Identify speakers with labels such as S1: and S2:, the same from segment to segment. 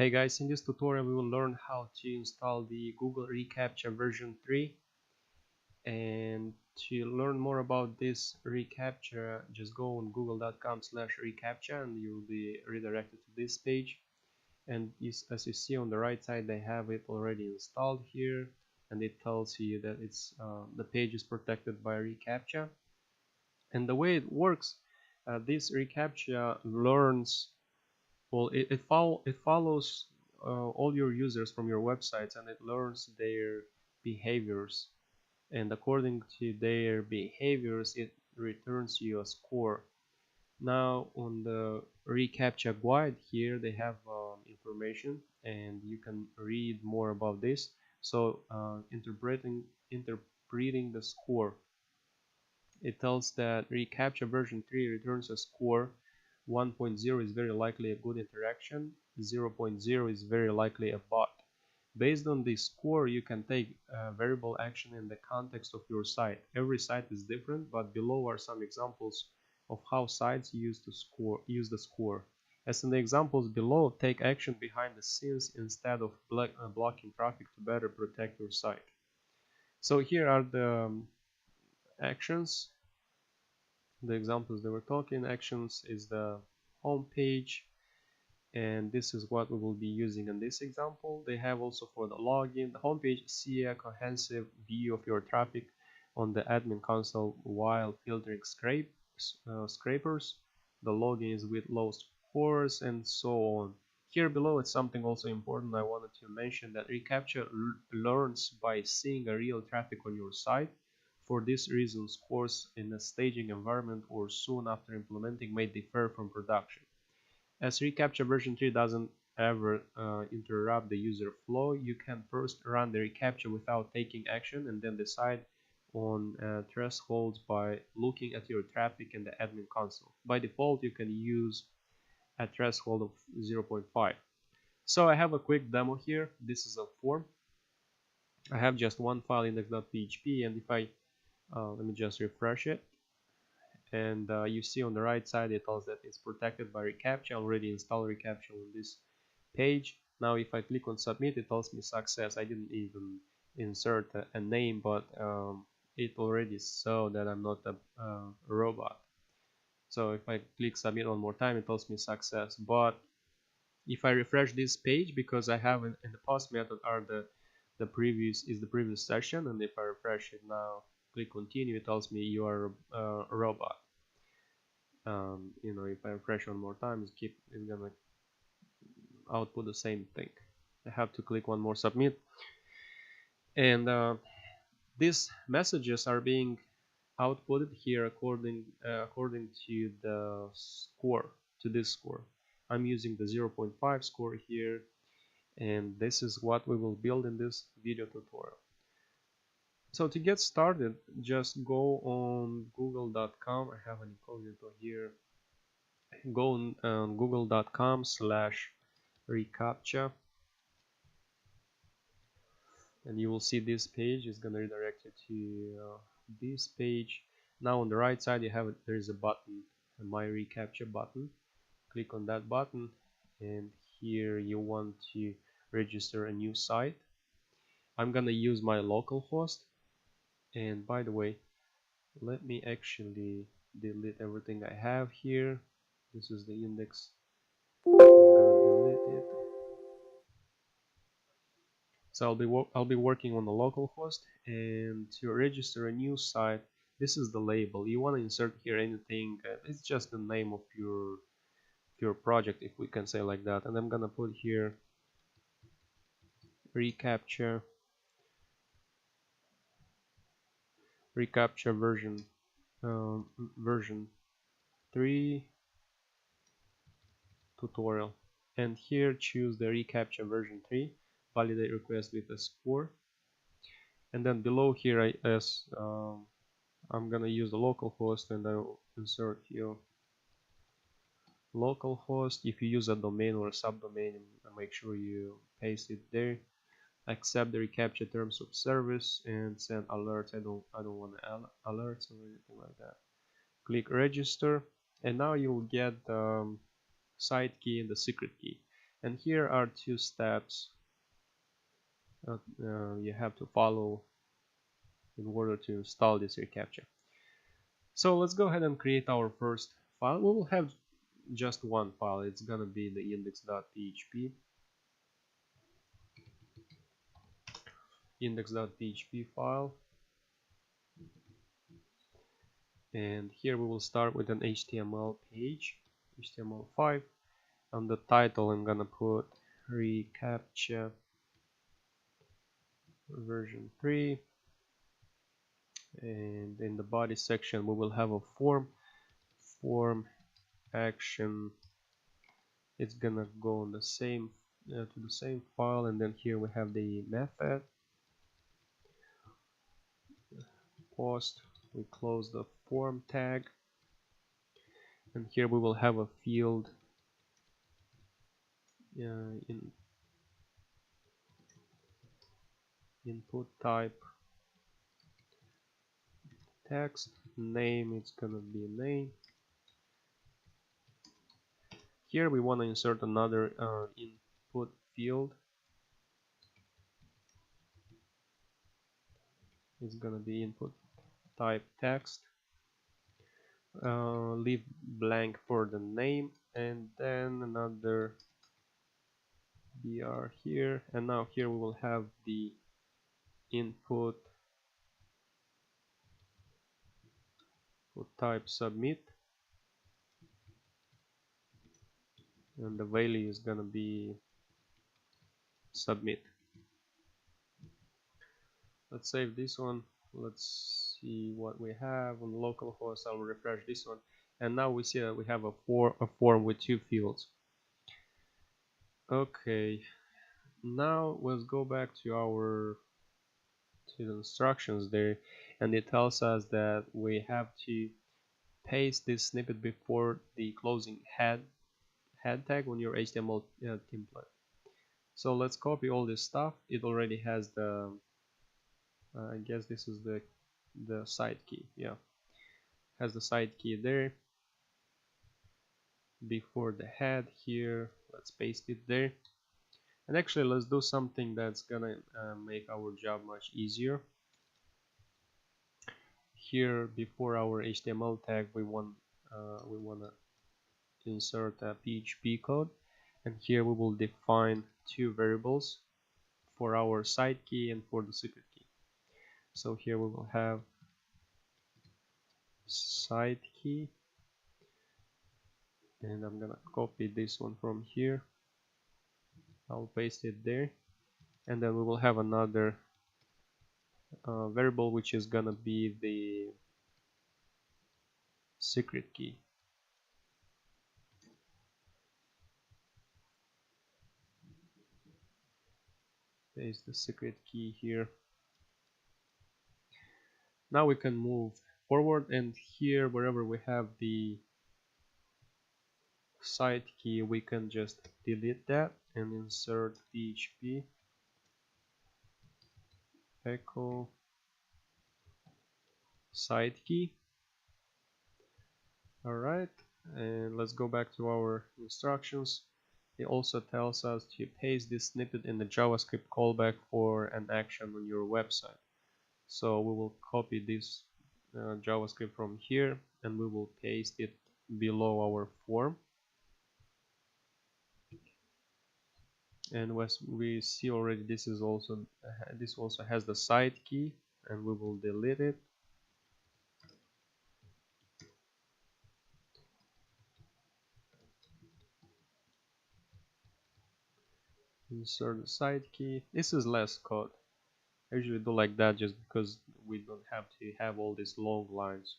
S1: Hey guys, in this tutorial we will learn how to install the Google reCAPTCHA version 3. And to learn more about this reCAPTCHA, just go on google.com/reCAPTCHA and you will be redirected to this page. And as you see on the right side, they have it already installed here, and it tells you that it's the page is protected by reCAPTCHA. And the way it works, this reCAPTCHA learns. Well, it follows all your users from your websites, and it learns their behaviors, and according to their behaviors it returns you a score. Now on the reCAPTCHA guide here they have information, and you can read more about this. So interpreting the score, it tells that reCAPTCHA version 3 returns a score. 1.0 is very likely a good interaction, 0.0 is very likely a bot. Based on this score, you can take variable action in the context of your site. Every site is different, but below are some examples of how sites use the score. As in the examples below, take action behind the scenes instead of blocking traffic to better protect your site. So here are the actions. The examples they were talking. Actions is the home page, and this is what we will be using in this example. They have also for the login, the home page, see a comprehensive view of your traffic on the admin console while filtering scrapers. The login is with low scores, and so on. Here below it's something also important I wanted to mention, that reCAPTCHA learns by seeing a real traffic on your site. For this reason, scores in a staging environment or soon after implementing may differ from production. As reCAPTCHA version 3 doesn't ever interrupt the user flow, you can first run the reCAPTCHA without taking action and then decide on thresholds by looking at your traffic in the admin console. By default, you can use a threshold of 0.5. So I have a quick demo here. This is a form. I have just one file, index.php, and if I let me just refresh it, and you see on the right side it tells that it's protected by reCAPTCHA. I already installed reCAPTCHA on this page. Now if I click on submit, it tells me success. I didn't even insert a name, but it already saw that I'm not a robot. So if I click submit one more time, it tells me success. But if I refresh this page, because I have in the post method are the previous session, and if I refresh it now, click continue, it tells me you are a robot. If I refresh one more time, it's gonna output the same thing. I have to click one more submit, and these messages are being outputted here according to the score, to this score. I'm using the 0.5 score here, and this is what we will build in this video tutorial. So to get started, just go on google.com. I have an incognito here. Go on google.com/reCAPTCHA, and you will see this page is going to redirect you to this page. Now on the right side there is a button, a my reCAPTCHA button. Click on that button, and here you want to register a new site. I'm gonna use my local host. And by the way, let me actually delete everything I have here. This is the index. I'm gonna delete it. So I'll be working on the local host, and to register a new site, this is the label. You want to insert here anything. It's just the name of your project, if we can say like that. And I'm gonna put here reCAPTCHA version 3 tutorial, and here choose the reCAPTCHA version 3, validate request with a score. And then below here I'm gonna use the local host, and I'll insert here local host. If you use a domain or a subdomain, make sure you paste it there. Accept the reCAPTCHA terms of service and send alerts. I don't want alerts or anything like that. Click register, and now you will get the site key and the secret key. And here are two steps you have to follow in order to install this reCAPTCHA. So let's go ahead and create our first file. We will have just one file. It's gonna be the index.php file, and here we will start with an HTML page, HTML5. On the title I'm gonna put reCAPTCHA version 3, and in the body section we will have a form action. It's gonna go on the same to the same file, and then here we have the method post. We close the form tag, and here we will have a field in input type text name. It's gonna be a name. Here we want to insert another input field. It's gonna be input type text. Leave blank for the name, and then another br here, and now here we will have the input type submit, and the value is gonna be submit. Let's save this one. Let's see what we have on localhost. I'll refresh this one, and now we see that we have a form with two fields. Okay, now let's go back to the instructions there, and it tells us that we have to paste this snippet before the closing head tag on your HTML template. So let's copy all this stuff. It already has the I guess this is the side key. Yeah, has the side key there before the head here. Let's paste it there. And actually, let's do something that's gonna make our job much easier. Here, before our HTML tag, we wanna insert a PHP code, and here we will define two variables for our side key and for the secret key. So here we will have side key, and I'm gonna copy this one from here. I'll paste it there, and then we will have another variable which is gonna be the secret key. Paste the secret key here. Now we can move forward, and here wherever we have the side key we can just delete that and insert PHP echo side key. Alright, and let's go back to our instructions. It also tells us to paste this snippet in the JavaScript callback for an action on your website. So we will copy this JavaScript from here, and we will paste it below our form. And as we see already, this also has the side key, and we will delete it. Insert the side key. This is less code. I usually do like that just because we don't have to have all these long lines.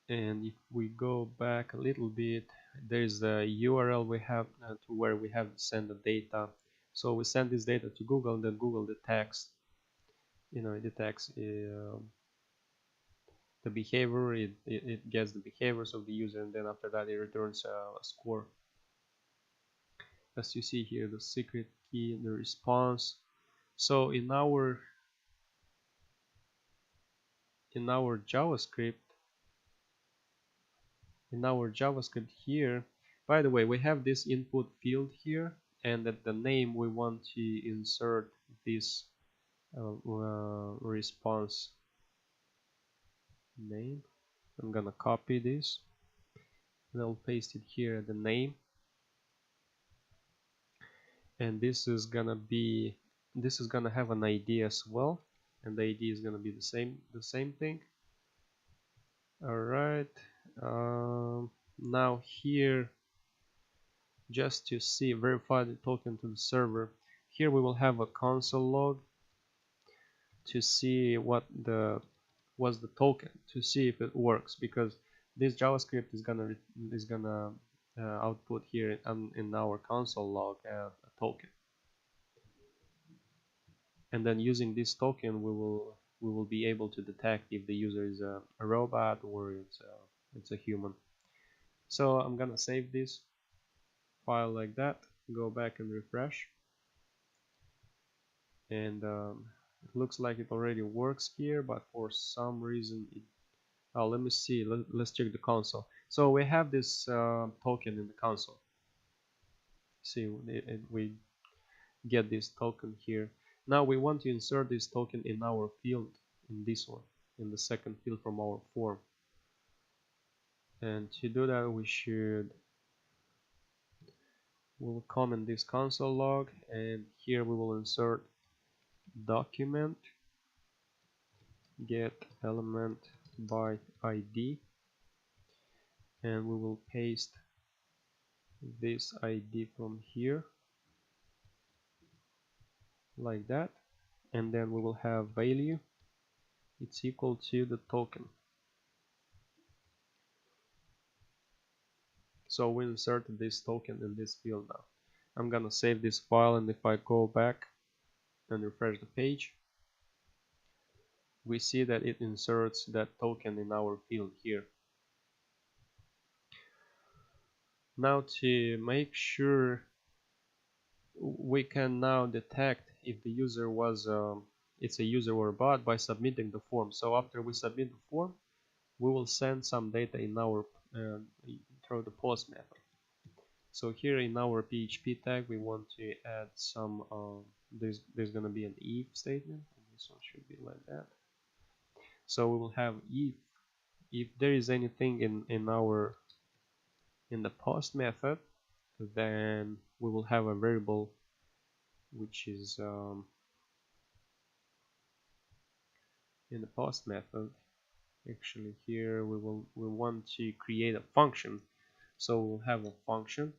S1: And if we go back a little bit, there's the URL we have to where we have to send the data. So we send this data to Google, and then Google detects, it detects the behavior. It gets the behaviors of the user, and then after that it returns a score. As you see here, the secret key, the response. So in our JavaScript here, By the way, we have this input field here, and at the name we want to insert this response name. I'm gonna copy this and I'll paste it here at the name, and this is gonna have an ID as well, and the ID is gonna be the same thing. All right, now here, just to see, verify the token to the server, here we will have a console log to see what was the token, to see if it works, because this JavaScript is gonna output here in our console log a token, and then using this token we will be able to detect if the user is a robot or it's a human. So I'm gonna save this file like that, go back and refresh, and it looks like it already works here, but for some reason let me see, let's check the console. So we have this token in the console. See, we get this token here. Now we want to insert this token in our field, in this one, in the second field from our form. And to do that, we'll comment this console log, and here we will insert document get element by ID, and we will paste this ID from here like that, and then we will have value, it's equal to the token. So we inserted this token in this field now. I'm gonna save this file, and if I go back and refresh the page, we see that it inserts that token in our field here. Now to make sure, we can now detect if the user was it's a user or a bot by submitting the form. So after we submit the form, we will send some data in our through the post method. So here in our PHP tag we want to add some there's gonna be an if statement, and this one should be like that. So we will have if there is anything in the post method, then we will have a variable which is in the post method. Actually here we want to create a function, so we'll have a function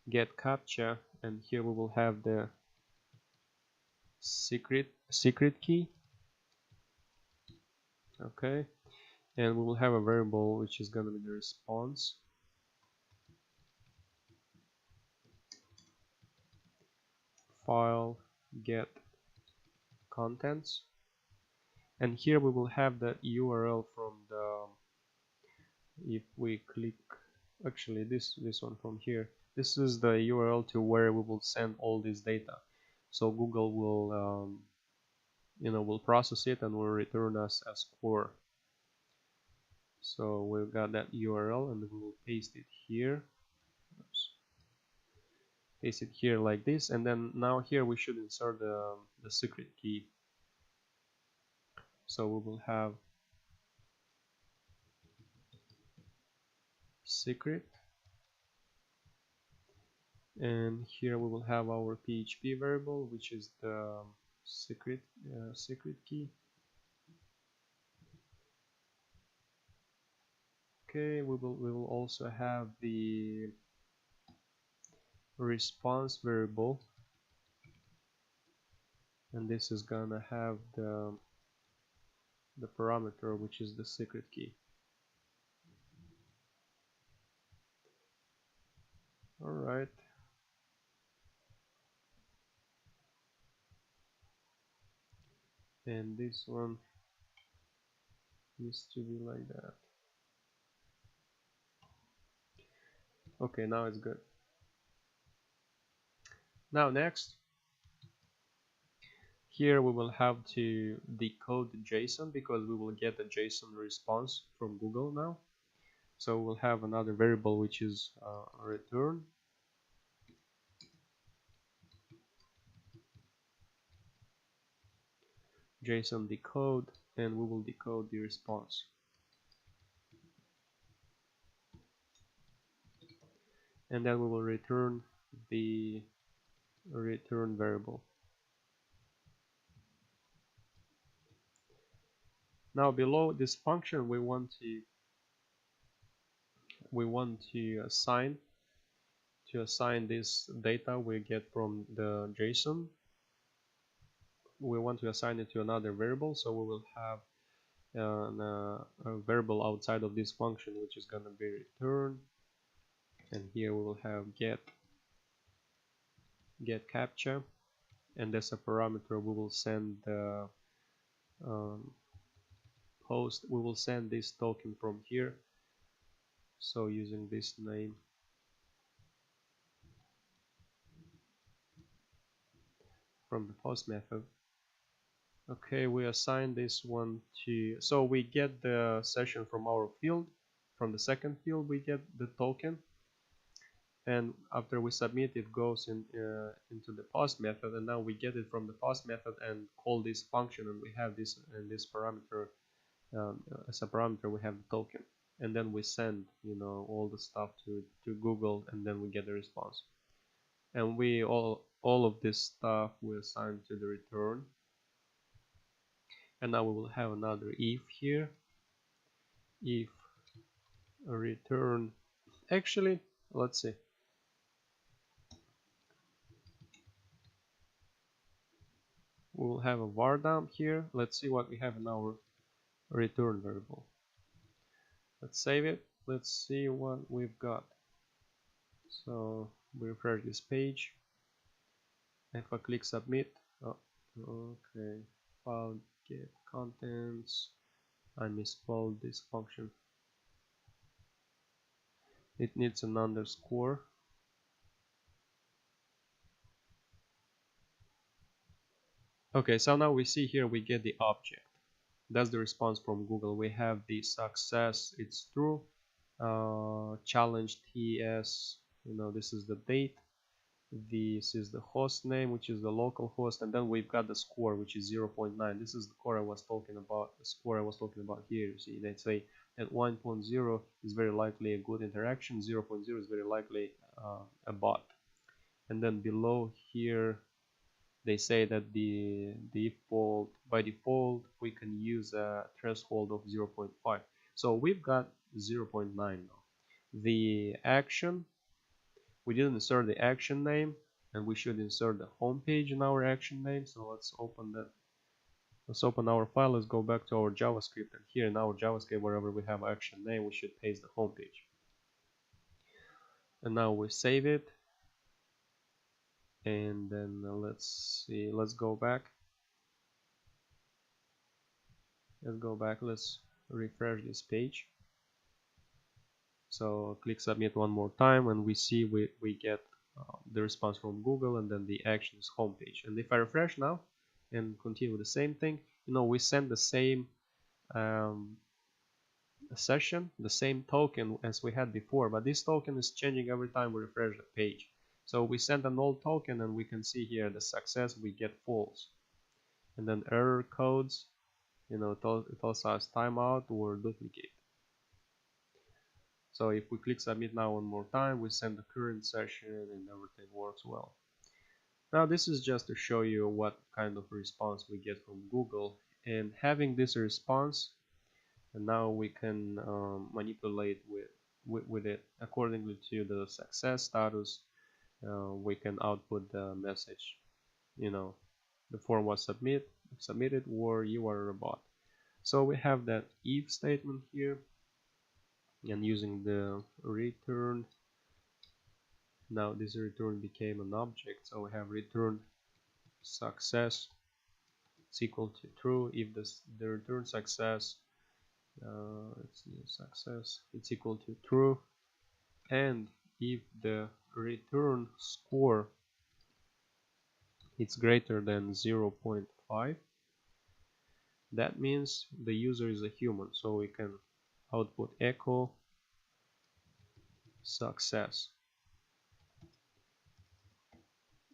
S1: get captcha, and here we will have the secret key. Okay, and we will have a variable which is going to be the response file get contents, and here we will have the URL from the, if we click, actually this one from here, this is the URL to where we will send all this data. So Google will will process it and will return us a score. So we've got that URL, and we will paste it here. Oops. Paste it here like this, and then now here we should insert the secret key. So we will have secret, and here we will have our PHP variable, which is the secret key. Okay, we will also have the response variable, and this is gonna have the parameter which is the secret key. All right. And this one needs to be like that. Okay, now it's good. Now next, here we will have to decode JSON, because we will get a JSON response from Google now. So we'll have another variable which is return, JSON decode, and we will decode the response. And then we will return the return variable. Now below this function we want to assign this data we get from the JSON. We want to assign it to another variable, so we will have a variable outside of this function which is going to be return, and here we will have get CAPTCHA, and as a parameter we will send the post. We will send this token from here, so using this name from the post method. Okay, we assign this one to, so we get the session from our field. From the second field we get the token, and after we submit it goes into the post method, and now we get it from the post method and call this function, and we have this and this parameter as a parameter we have the token, and then we send all the stuff to Google, and then we get the response, and we all of this stuff we assign to the return. And now we will have another if here, if return, actually let's see, we will have a var dump here. Let's see what we have in our return variable. Let's save it. Let's see what we've got. So we refresh this page. If I click submit, oh, okay, file get contents, I misspelled this function. It needs an underscore. Okay, so now we see here we get the object. That's the response from Google. We have the success, it's true. Challenge TS, this is the date. This is the host name, which is the local host, and then we've got the score, which is 0.9. This is the score I was talking about. The score I was talking about here. You see, they say that 1.0 is very likely a good interaction. 0.0 is very likely a bot. And then below here, they say that by default we can use a threshold of 0.5. So we've got 0.9 now. The action, we didn't insert the action name, and we should insert the home page in our action name. So let's open that. Let's open our file. Let's go back to our JavaScript, and here in our JavaScript, wherever we have action name, we should paste the home page. And now we save it, and then let's see. Let's go back. Let's refresh this page. So click submit one more time, and we see we get the response from Google, and then the actions homepage. And if I refresh now and continue with the same thing, we send the same session, the same token as we had before, but this token is changing every time we refresh the page. So we send an old token, and we can see here the success, we get false. And then error codes, it tells us timeout or duplicate. So if we click submit now one more time, we send the current session, and everything works well. Now this is just to show you what kind of response we get from Google, and having this response, and now we can manipulate with it accordingly to the success status. We can output the message, the form was submitted, or you are a bot. So we have that if statement here, and using the return, now this return became an object, so we have return success is equal to true if the return success, let's see, success, it's equal to true, and if the return score it's greater than 0.5, that means the user is a human, so we can output echo success.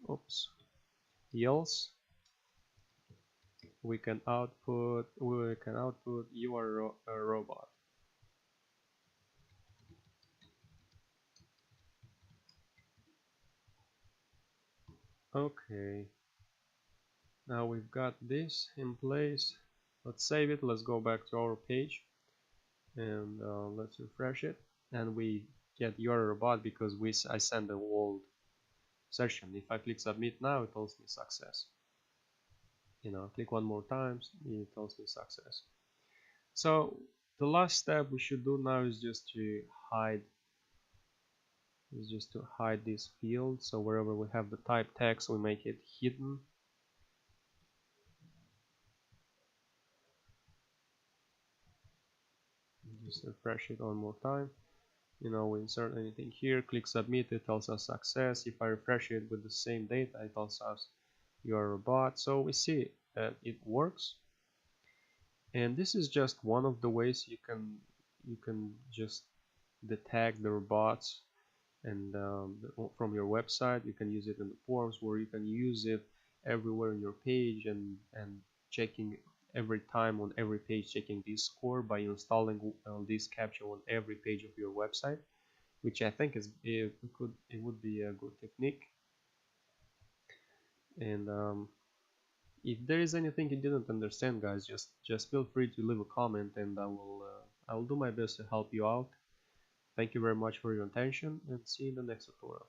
S1: Oops. Else we can output you are a robot. Okay, now we've got this in place. Let's save it. Let's go back to our page and let's refresh it, and we get you're a robot because I sent the old session. If I click submit now, it tells me success. Click one more time, it tells me success. So the last step we should do now is just to hide this field. So wherever we have the type text, we make it hidden. Just refresh it one more time. We insert anything here, click submit, it tells us success. If I refresh it with the same data, it tells us you are a robot. So we see that it works. And this is just one of the ways you can just detect the robots. And from your website, you can use it in the forums, where you can use it everywhere in your page, and checking every time on every page, checking this score by installing this captcha on every page of your website, which I think it would be a good technique. And if there is anything you didn't understand, guys, just feel free to leave a comment, and I will do my best to help you out. Thank you very much for your attention, and see you in the next tutorial.